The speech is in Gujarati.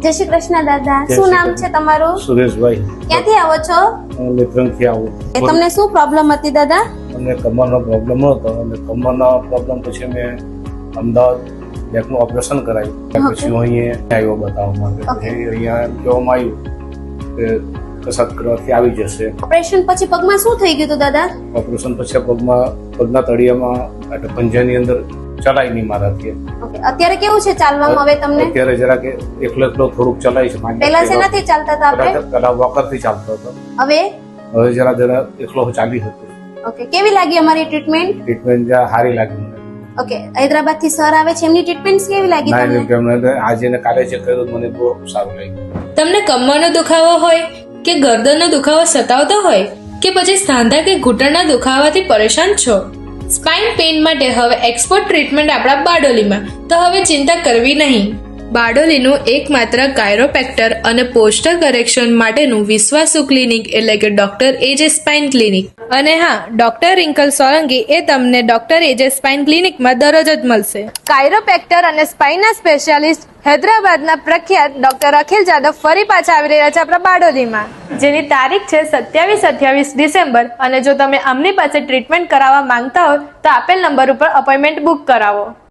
જય શ્રી કૃષ્ણ દાદા. શું નામ છે તમારું? સુરેશભાઈ. ક્યાંથી આવો છો? હું નેત્રંગથી આવું. તમને શું પ્રોબ્લેમ હતી દાદા? મને કમરનો પ્રોબ્લેમ હતો અને કમરના પ્રોબ્લેમ પછી મેં અમદાવાદ બેકનું ઓપરેશન કરાવ્યું. પછી હું અહીંયા આવ્યો બતાવવા માટે. પછી અહીંયા એમ કહેવામાં આવ્યું કે કસરત કરવાથી આવી જશે. ઓપરેશન પછી પગમાં શું થઈ ગયું હતું દાદા? ઓપરેશન પછી પગના તળિયામાં એટલે પંજાની અંદર ચલાય નહીં મારાથી. અત્યારે કેવું છે ચાલવામાં હવે તમને? અત્યારે જરાક એકલો થોડુંક ચલાય છે. પહેલા શેનાથી ચાલતા હતા આપણે? પેલા વોકરથી ચાલતો હતો. હવે જરા એકલો ચાલી હતું. ઓકે, કેવી લાગી અમારી ટ્રીટમેન્ટ? ટ્રીટમેન્ટ સારી લાગી. ઓકે, હૈદરાબાદ થી સર આવે છે, એમની ટ્રીટમેન્ટ કેવી લાગી તમને? આજે ને કાલે ચેક કર્યું, મને બહુ સારું લાગ્યું. તમને કમરનો દુખાવો હોય કે ગરદનનો દુખાવો સતાવતો હોય કે પછી સાંધા કે ઘૂંટણના દુખાવાથી પરેશાન છો? સ્પાઇન પેઇન માટે હવે એક્સપર્ટ ટ્રીટમેન્ટ આપણા બારડોલીમાં, તો હવે ચિંતા કરવી નહીં. બારડોલીનું એકમાત્ર કાયરોપ્રેક્ટર અને પોસ્ટર કરેક્શન માટેનું વિશ્વાસુ ક્લિનિક એટલે કે ડોક્ટર એજે સ્પાઇન ક્લિનિક. અને હા, ડોક્ટર રિંકલ સોલંકી એ તમને ડોક્ટર એજે સ્પાઇન ક્લિનિકમાં દરરોજ જ મળશે. કાયરોપ્રેક્ટર અને સ્પાઇનના સ્પેશિયાલિસ્ટ હૈદરાબાદના પ્રખ્યાત ડોક્ટર અખિલ જાદવ ફરી પાછા આવી રહ્યા છે આપણા બારડોલીમાં, જેની તારીખ છે 27-28 ડિસેમ્બર. અને જો તમે આમની પાસે ટ્રીટમેન્ટ કરાવવા માંગતા હો તો આપેલ નંબર ઉપર અપોઇન્ટમેન્ટ બુક કરાવો.